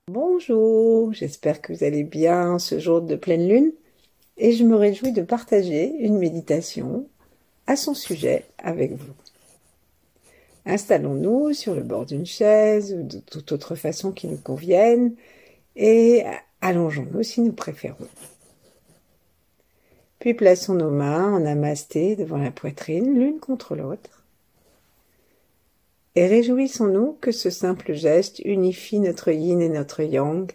Bonjour, j'espère que vous allez bien ce jour de pleine lune et je me réjouis de partager une méditation à son sujet avec vous. Installons-nous sur le bord d'une chaise ou de toute autre façon qui nous convienne et allongeons-nous si nous préférons. Puis plaçons nos mains en namasté devant la poitrine, l'une contre l'autre. Et réjouissons-nous que ce simple geste unifie notre yin et notre yang,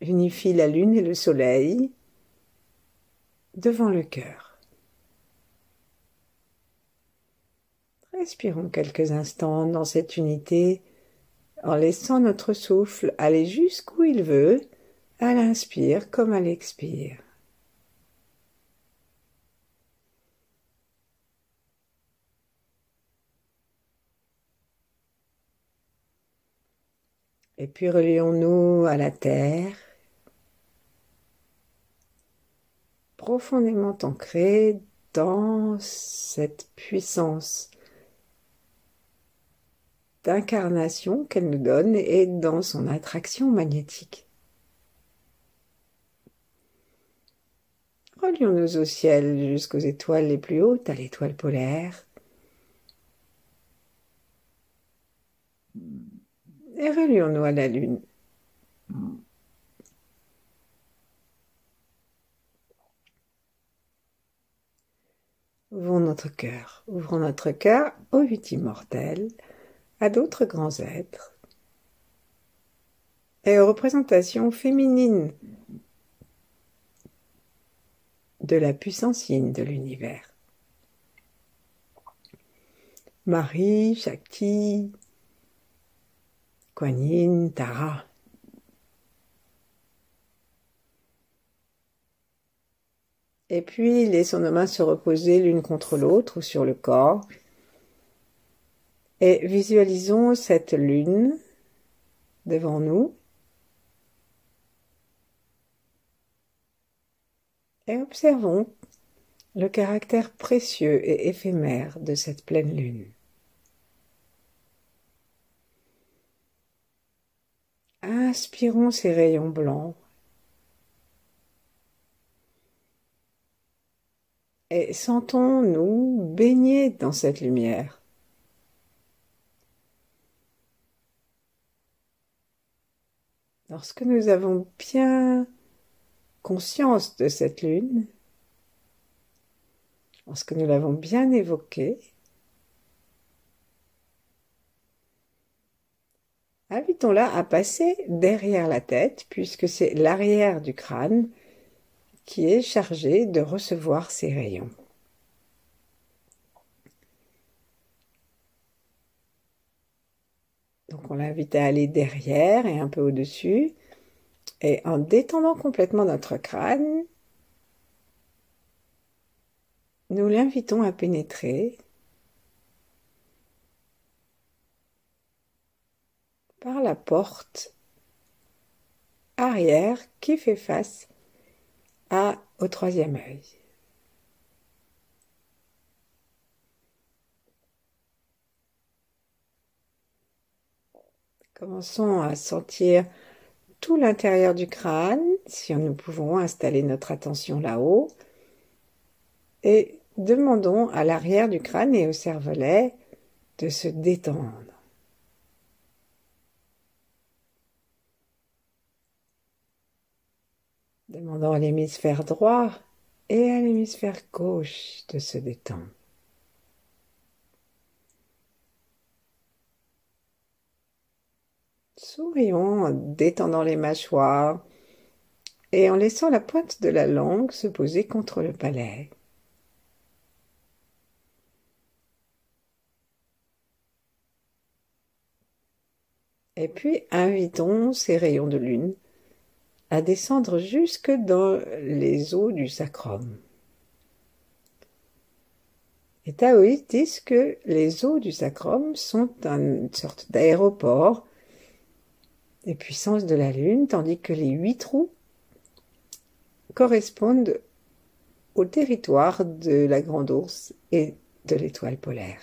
unifie la lune et le soleil devant le cœur. Respirons quelques instants dans cette unité en laissant notre souffle aller jusqu'où il veut, à l'inspire comme à l'expire. Et puis relions-nous à la terre, profondément ancrés dans cette puissance d'incarnation qu'elle nous donne et dans son attraction magnétique. Relions-nous au ciel jusqu'aux étoiles les plus hautes, à l'étoile polaire. Et relions-nous à la lune. Ouvrons notre cœur aux huit immortels, à d'autres grands êtres et aux représentations féminines de la puissance yin de l'univers. Marie, Shakti, Kuan Yin, Tara. Et puis laissons nos mains se reposer l'une contre l'autre ou sur le corps et visualisons cette lune devant nous et observons le caractère précieux et éphémère de cette pleine lune. Inspirons ces rayons blancs et sentons-nous baignés dans cette lumière. Lorsque nous avons bien conscience de cette lune, lorsque nous l'avons bien évoquée, invitons-la à passer derrière la tête, puisque c'est l'arrière du crâne qui est chargé de recevoir ces rayons. Donc on l'invite à aller derrière et un peu au-dessus, et en détendant complètement notre crâne, nous l'invitons à pénétrer par la porte arrière qui fait face au troisième œil. Commençons à sentir tout l'intérieur du crâne, si nous pouvons installer notre attention là-haut, et demandons à l'arrière du crâne et au cervelet de se détendre. Demandons à l'hémisphère droit et à l'hémisphère gauche de se détendre. Sourions en détendant les mâchoires et en laissant la pointe de la langue se poser contre le palais. Et puis invitons ces rayons de lune à descendre jusque dans les os du sacrum. Les taoïstes disent que les os du sacrum sont une sorte d'aéroport des puissances de la lune, tandis que les 8 trous correspondent au territoire de la grande ours et de l'étoile polaire.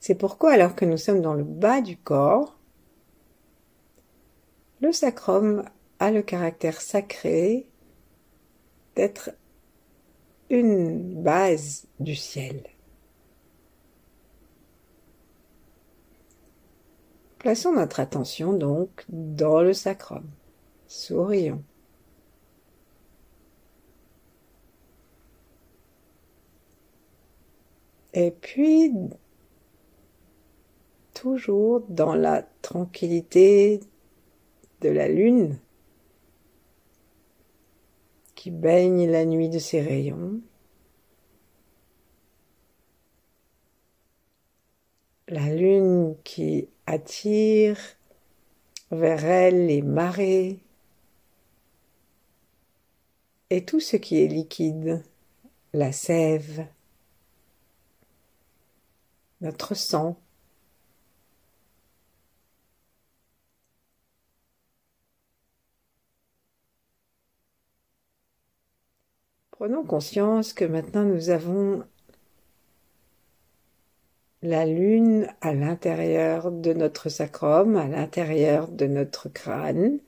C'est pourquoi, alors que nous sommes dans le bas du corps, le sacrum a le caractère sacré d'être une base du ciel. Plaçons notre attention donc dans le sacrum. Sourions. Et puis, toujours dans la tranquillité de la lune qui baigne la nuit de ses rayons, la lune qui attire vers elle les marées et tout ce qui est liquide, la sève, notre sang. Prenons conscience que maintenant nous avons la lune à l'intérieur de notre sacrum, à l'intérieur de notre crâne,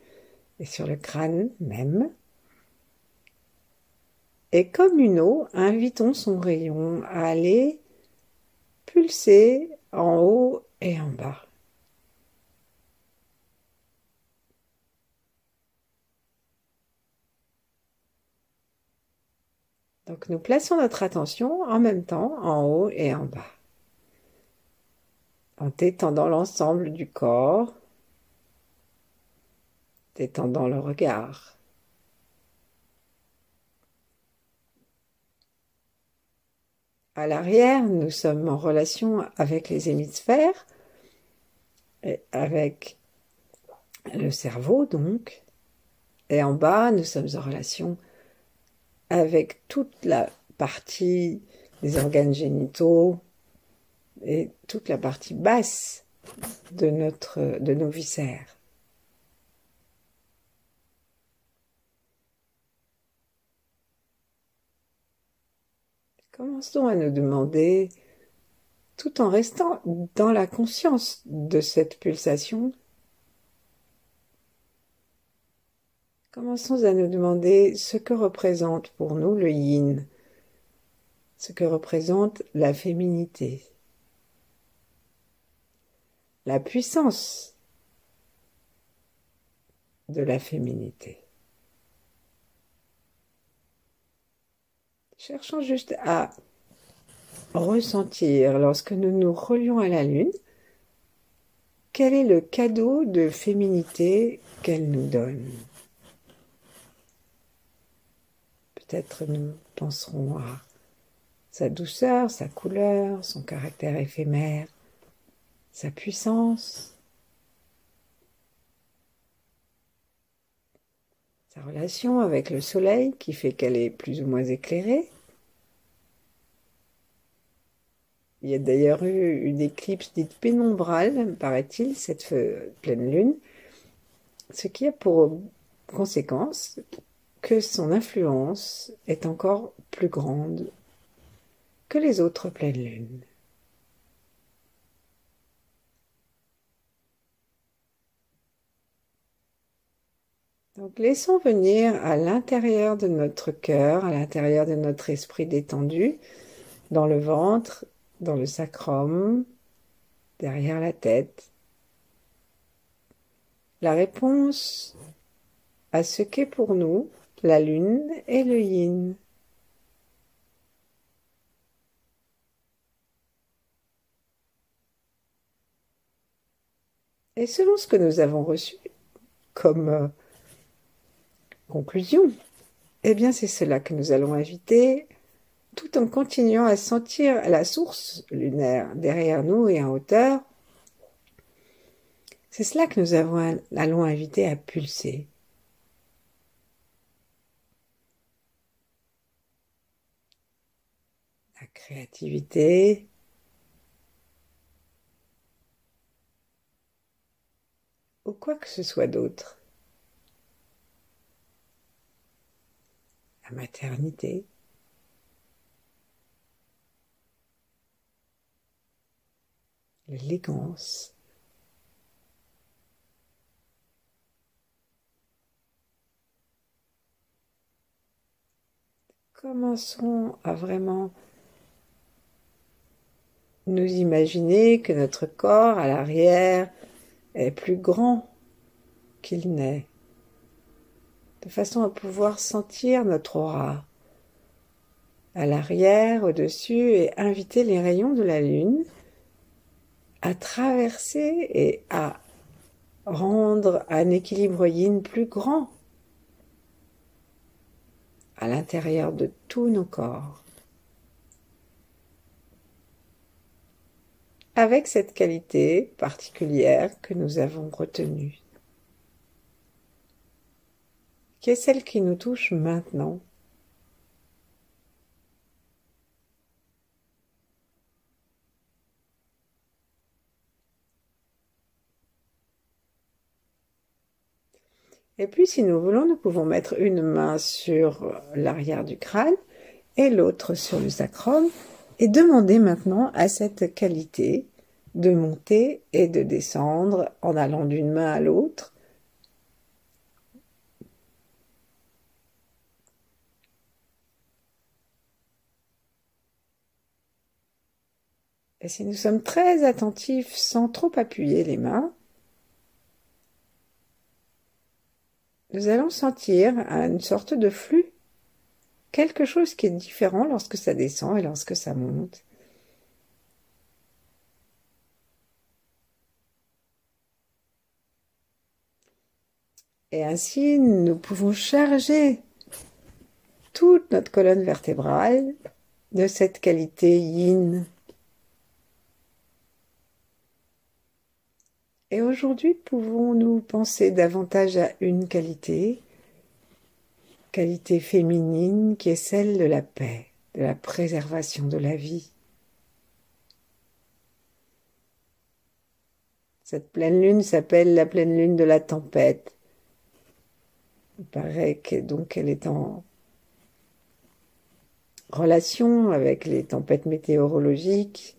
et sur le crâne même. Et comme une eau, invitons son rayon à aller pulser en haut et en bas. Donc nous plaçons notre attention en même temps en haut et en bas, en détendant l'ensemble du corps, détendant le regard. À l'arrière, nous sommes en relation avec les hémisphères, et avec le cerveau donc, et en bas, nous sommes en relation avec toute la partie des organes génitaux et toute la partie basse de nos viscères. Commençons à nous demander, tout en restant dans la conscience de cette pulsation, commençons à nous demander ce que représente pour nous le yin, ce que représente la féminité, la puissance de la féminité. Cherchons juste à ressentir, lorsque nous nous relions à la lune, quel est le cadeau de féminité qu'elle nous donne. Peut-être nous penserons à sa douceur, sa couleur, son caractère éphémère, sa puissance, sa relation avec le soleil qui fait qu'elle est plus ou moins éclairée. Il y a d'ailleurs eu une éclipse dite pénombrale, paraît-il, cette pleine lune, ce qui a pour conséquence que son influence est encore plus grande que les autres pleines lunes. Donc laissons venir à l'intérieur de notre cœur, à l'intérieur de notre esprit détendu, dans le ventre, dans le sacrum, derrière la tête, la réponse à ce qu'est pour nous la lune et le yin. Et selon ce que nous avons reçu comme conclusion, eh bien c'est cela que nous allons inviter, tout en continuant à sentir la source lunaire derrière nous et en hauteur. C'est cela que nous allons inviter à pulser. La créativité, ou quoi que ce soit d'autre. La maternité. l'élégance. Commençons à vraiment nous imaginer que notre corps à l'arrière est plus grand qu'il n'est, de façon à pouvoir sentir notre aura à l'arrière, au-dessus, et inviter les rayons de la lune à traverser et à rendre un équilibre yin plus grand à l'intérieur de tous nos corps. Avec cette qualité particulière que nous avons retenue, qui est celle qui nous touche maintenant. Et puis, si nous voulons, nous pouvons mettre une main sur l'arrière du crâne et l'autre sur le sacrum et demander maintenant à cette qualité de monter et de descendre en allant d'une main à l'autre. Et si nous sommes très attentifs sans trop appuyer les mains, nous allons sentir une sorte de flux, quelque chose qui est différent lorsque ça descend et lorsque ça monte. Et ainsi, nous pouvons charger toute notre colonne vertébrale de cette qualité yin. Et aujourd'hui, pouvons-nous penser davantage à une qualité féminine qui est celle de la paix, de la préservation de la vie. Cette pleine lune s'appelle la pleine lune de la tempête. Il paraît que donc elle est en relation avec les tempêtes météorologiques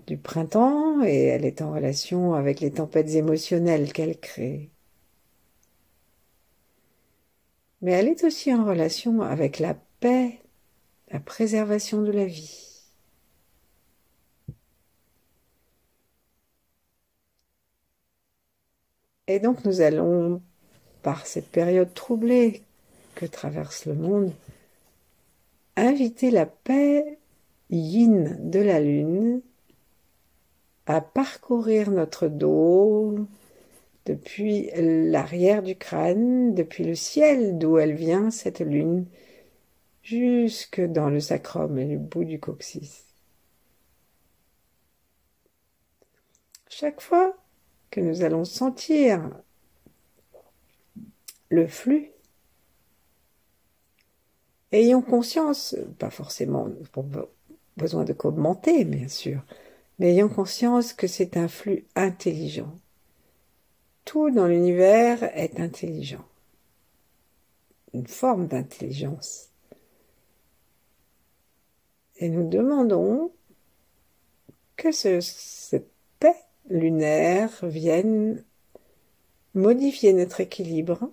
du printemps et elle est en relation avec les tempêtes émotionnelles qu'elle crée. Mais elle est aussi en relation avec la paix, la préservation de la vie. Et donc nous allons, par cette période troublée que traverse le monde, inviter la paix yin de la lune à parcourir notre dos depuis l'arrière du crâne, depuis le ciel d'où elle vient, cette lune, jusque dans le sacrum et le bout du coccyx. Chaque fois que nous allons sentir le flux, ayons conscience, pas forcément pour besoin de commenter, bien sûr, mais ayons conscience que c'est un flux intelligent. Tout dans l'univers est intelligent, une forme d'intelligence. Et nous demandons que cette paix lunaire vienne modifier notre équilibre,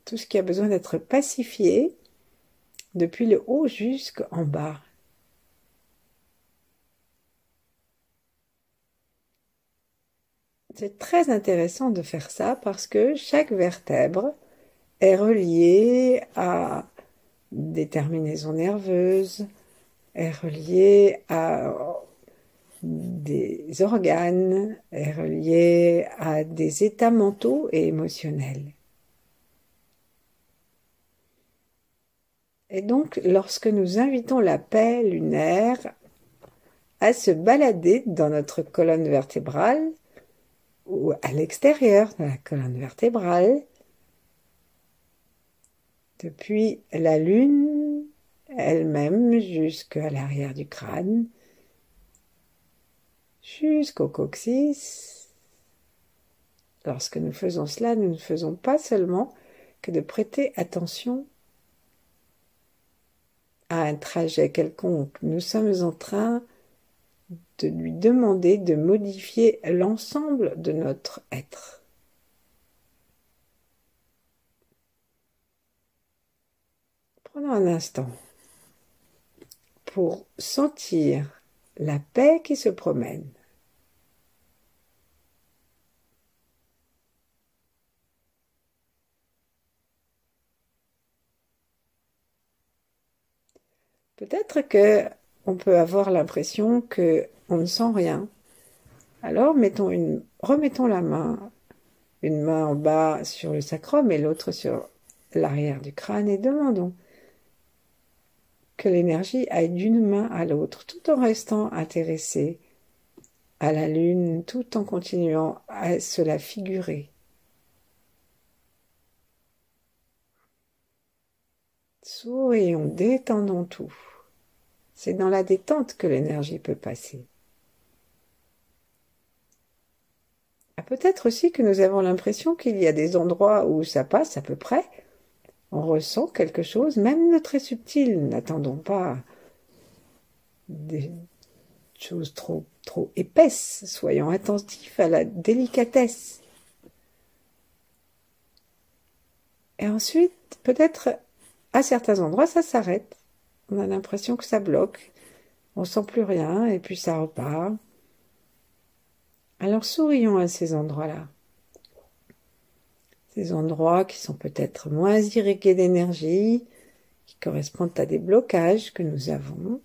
tout ce qui a besoin d'être pacifié, depuis le haut jusqu'en bas. C'est très intéressant de faire ça parce que chaque vertèbre est reliée à des terminaisons nerveuses, est reliée à des organes, est reliée à des états mentaux et émotionnels. Et donc, lorsque nous invitons la paix lunaire à se balader dans notre colonne vertébrale ou à l'extérieur de la colonne vertébrale, depuis la lune elle-même jusqu'à l'arrière du crâne, jusqu'au coccyx. Lorsque nous faisons cela, nous ne faisons pas seulement que de prêter attention à un trajet quelconque. Nous sommes en train de lui demander de modifier l'ensemble de notre être. Prenons un instant pour sentir la paix qui se promène. Peut-être que on peut avoir l'impression que on ne sent rien. Alors remettons la main, une main en bas sur le sacrum et l'autre sur l'arrière du crâne et demandons que l'énergie aille d'une main à l'autre tout en restant intéressé à la lune, tout en continuant à se la figurer. Sourions, détendons tout. C'est dans la détente que l'énergie peut passer. Peut-être aussi que nous avons l'impression qu'il y a des endroits où ça passe à peu près. On ressent quelque chose, même de très subtil. N'attendons pas des choses trop épaisses. Soyons attentifs à la délicatesse. Et ensuite, peut-être, à certains endroits, ça s'arrête. On a l'impression que ça bloque. On sent plus rien et puis ça repart. Alors sourions à ces endroits-là. Ces endroits qui sont peut-être moins irrigués d'énergie, qui correspondent à des blocages que nous avons.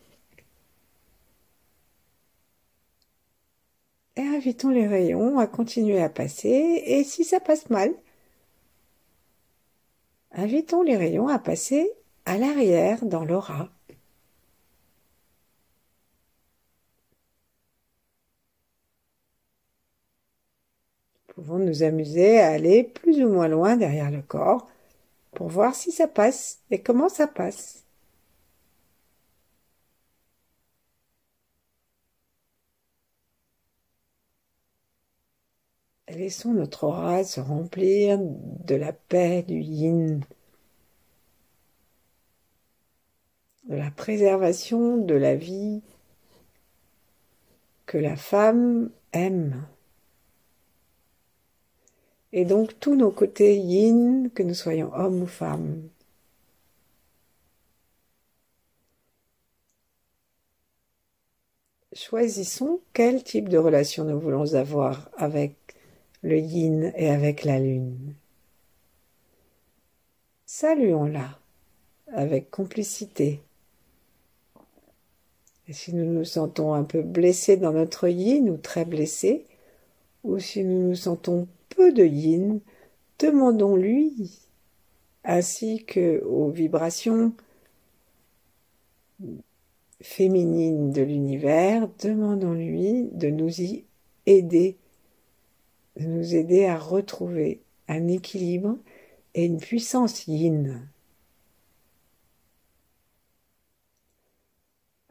Et invitons les rayons à continuer à passer. Et si ça passe mal, invitons les rayons à passer à l'arrière dans l'aura. Nous pouvons nous amuser à aller plus ou moins loin derrière le corps pour voir si ça passe et comment ça passe. Laissons notre aura se remplir de la paix du yin, de la préservation de la vie que la femme aime. Et donc tous nos côtés yin, que nous soyons hommes ou femmes. Choisissons quel type de relation nous voulons avoir avec le yin et avec la lune. Saluons-la avec complicité. Et si nous nous sentons un peu blessés dans notre yin ou très blessés, ou si nous nous sentons peu de yin, demandons-lui, ainsi que aux vibrations féminines de l'univers, demandons-lui de nous y aider, de nous aider à retrouver un équilibre et une puissance yin.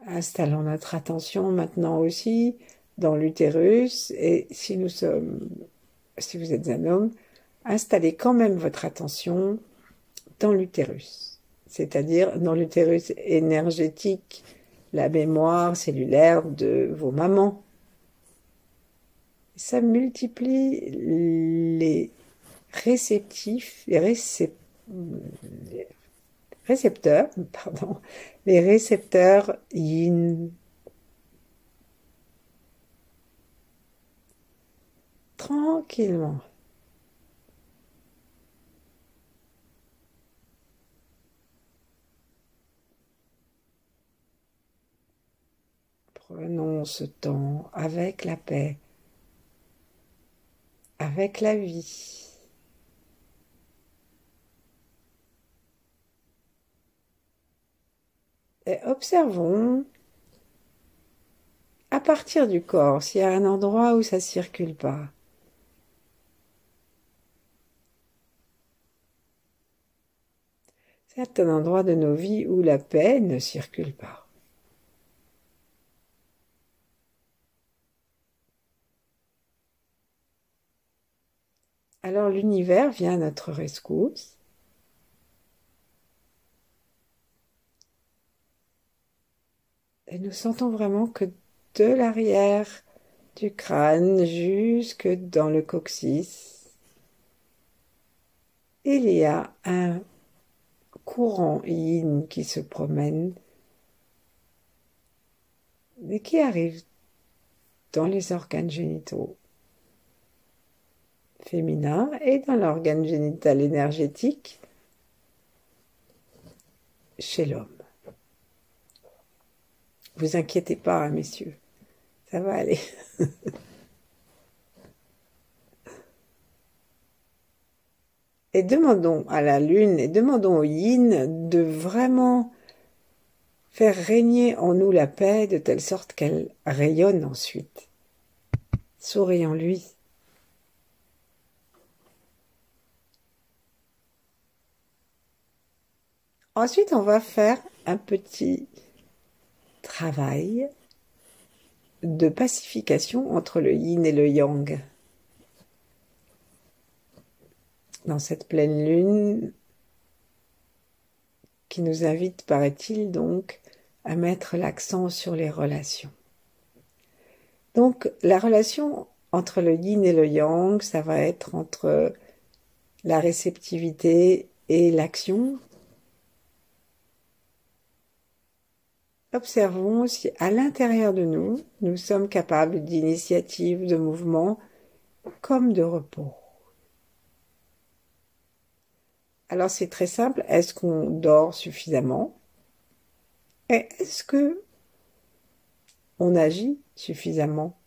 Installons notre attention maintenant aussi dans l'utérus et si vous êtes un homme, installez quand même votre attention dans l'utérus, c'est-à-dire dans l'utérus énergétique, la mémoire cellulaire de vos mamans. Ça multiplie les les récepteurs yin. Tranquillement. Prenons ce temps avec la paix, avec la vie. Et observons à partir du corps s'il y a un endroit où ça ne circule pas. C'est un endroit de nos vies où la paix ne circule pas. Alors l'univers vient à notre rescousse. Et nous sentons vraiment que de l'arrière du crâne jusque dans le coccyx, il y a un courant yin qui se promène et qui arrive dans les organes génitaux féminins et dans l'organe génital énergétique chez l'homme. Vous inquiétez pas, hein, messieurs, ça va aller. Et demandons à la lune et demandons au yin de vraiment faire régner en nous la paix de telle sorte qu'elle rayonne ensuite. Sourions-lui. Ensuite, on va faire un petit travail de pacification entre le yin et le yang. Dans cette pleine lune qui nous invite, paraît-il, donc, à mettre l'accent sur les relations. Donc, la relation entre le yin et le yang, ça va être entre la réceptivité et l'action. Observons si à l'intérieur de nous, nous sommes capables d'initiative, de mouvement, comme de repos. Alors c'est très simple, est-ce qu'on dort suffisamment? Et est-ce que on agit suffisamment?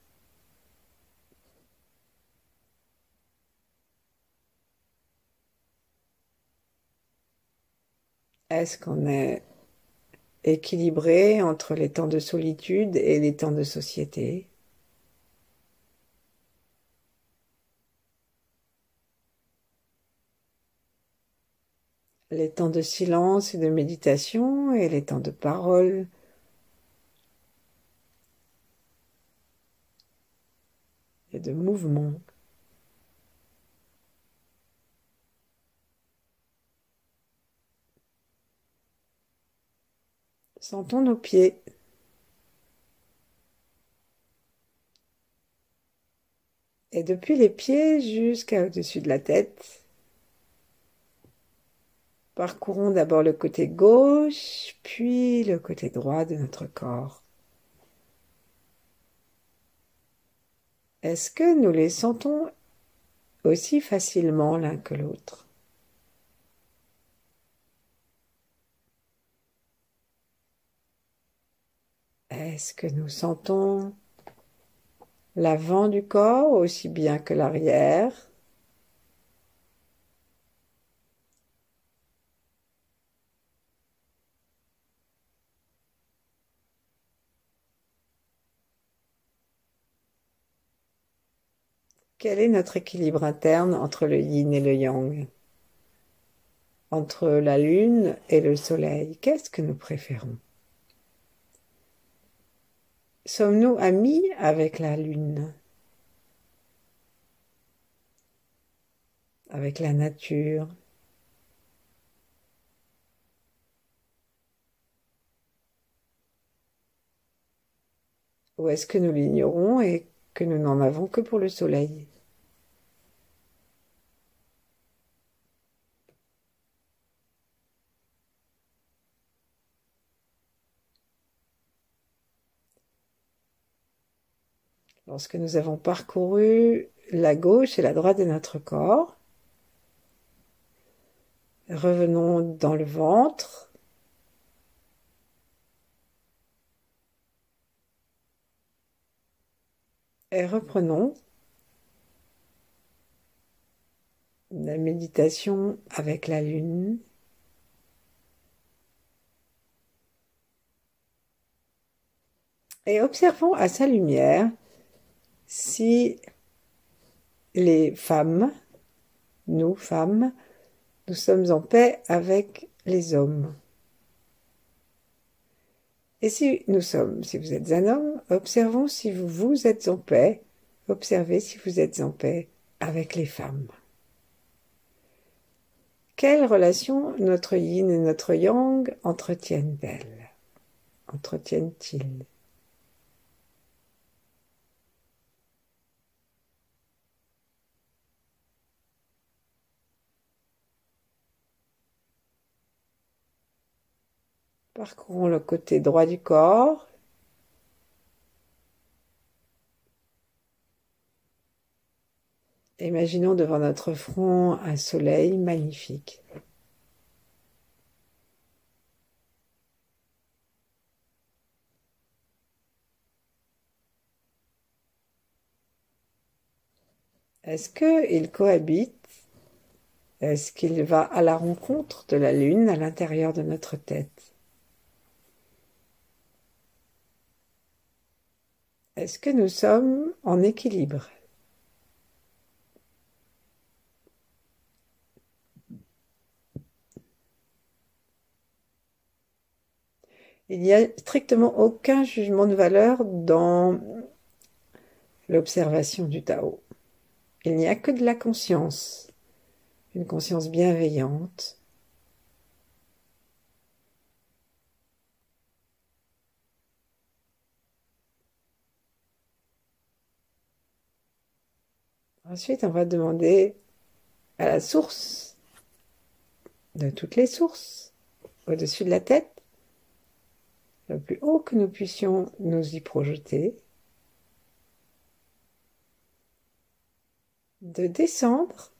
Est-ce qu'on est équilibré entre les temps de solitude et les temps de société? Les temps de silence et de méditation et les temps de parole. Et de mouvement. Sentons nos pieds. Et depuis les pieds jusqu'à au-dessus de la tête, parcourons d'abord le côté gauche, puis le côté droit de notre corps. Est-ce que nous les sentons aussi facilement l'un que l'autre? Est-ce que nous sentons l'avant du corps aussi bien que l'arrière? Quel est notre équilibre interne entre le yin et le yang? Entre la lune et le soleil, qu'est-ce que nous préférons? Sommes-nous amis avec la lune? Avec la nature? Ou est-ce que nous l'ignorons et que nous n'en avons que pour le soleil? Lorsque nous avons parcouru la gauche et la droite de notre corps, revenons dans le ventre. Et reprenons la méditation avec la lune. Et observons à sa lumière si les femmes, nous femmes, nous sommes en paix avec les hommes. Et si vous êtes un homme, observons si vous êtes en paix, observez si vous êtes en paix avec les femmes. Quelle relation notre yin et notre yang entretiennent-elles? Entretiennent-ils? Parcourons le côté droit du corps. Imaginons devant notre front un soleil magnifique. Est-ce qu'il cohabite? Est-ce qu'il va à la rencontre de la Lune à l'intérieur de notre tête? Est-ce que nous sommes en équilibre? Il n'y a strictement aucun jugement de valeur dans l'observation du Tao. Il n'y a que de la conscience, une conscience bienveillante. Ensuite, on va demander à la source de toutes les sources, au-dessus de la tête, le plus haut que nous puissions nous y projeter, de descendre.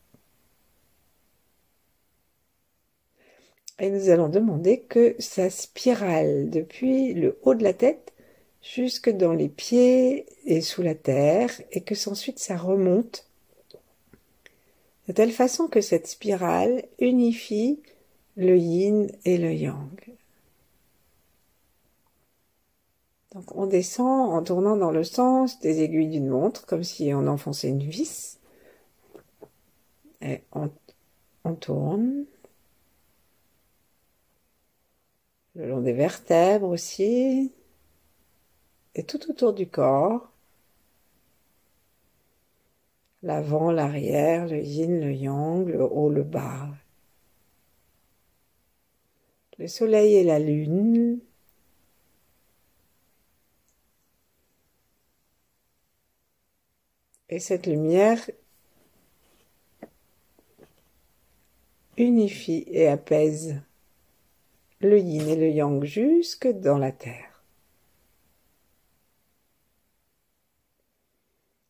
Et nous allons demander que ça spirale depuis le haut de la tête jusque dans les pieds et sous la terre, et que ensuite ça remonte de telle façon que cette spirale unifie le yin et le yang. Donc on descend en tournant dans le sens des aiguilles d'une montre, comme si on enfonçait une vis. Et on tourne le long des vertèbres aussi, et tout autour du corps. L'avant, l'arrière, le yin, le yang, le haut, le bas. Le soleil et la lune. Et cette lumière unifie et apaise le yin et le yang jusque dans la terre.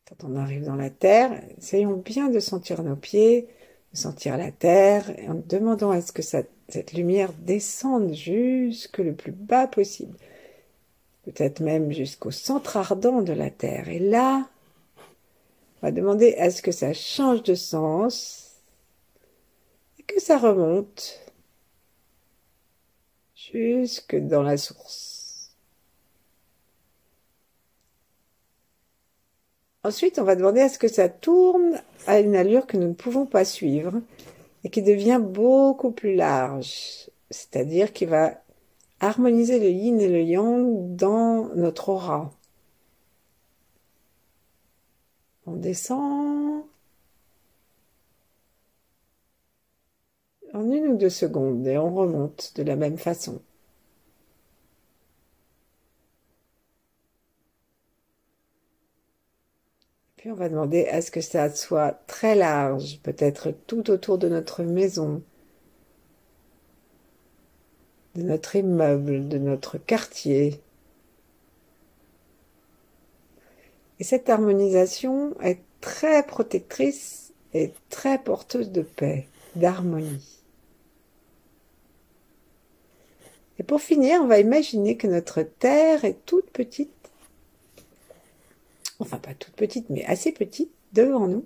Quand on arrive dans la terre, essayons bien de sentir nos pieds, de sentir la terre, et en demandant à ce que cette lumière descende jusque le plus bas possible, peut-être même jusqu'au centre ardent de la terre. Et là, on va demander à ce que ça change de sens et que ça remonte jusque dans la source. Ensuite, on va demander à ce que ça tourne à une allure que nous ne pouvons pas suivre et qui devient beaucoup plus large, c'est-à-dire qui va harmoniser le yin et le yang dans notre aura. On descend en 1 ou 2 secondes et on remonte de la même façon. Puis on va demander à ce que ça soit très large, peut-être tout autour de notre maison, de notre immeuble, de notre quartier. Et cette harmonisation est très protectrice et très porteuse de paix, d'harmonie. Et pour finir, on va imaginer que notre terre est toute petite, enfin pas toute petite, mais assez petite, devant nous,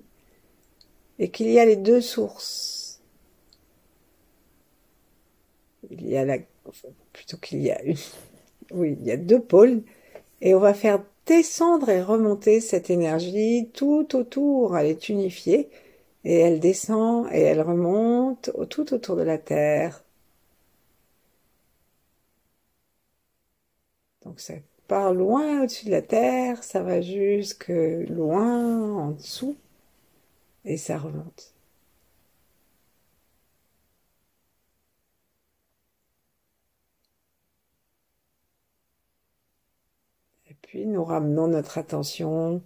et qu'il y a les 2 sources. Il y a plutôt qu'il y a oui, il y a 2 pôles, et on va faire descendre et remonter cette énergie tout autour. Elle est unifiée, et elle descend et elle remonte tout autour de la Terre. Donc ça part loin au-dessus de la Terre, ça va jusque loin en dessous, et ça remonte. Et puis nous ramenons notre attention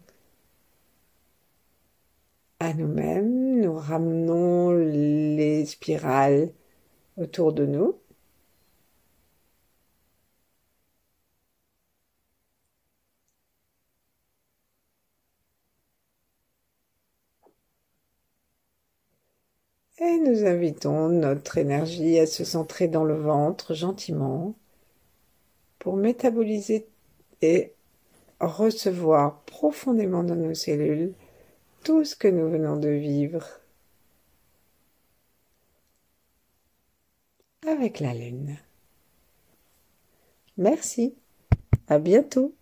à nous-mêmes, nous ramenons les spirales autour de nous. Et nous invitons notre énergie à se centrer dans le ventre gentiment pour métaboliser et recevoir profondément dans nos cellules tout ce que nous venons de vivre avec la lune. Merci, à bientôt.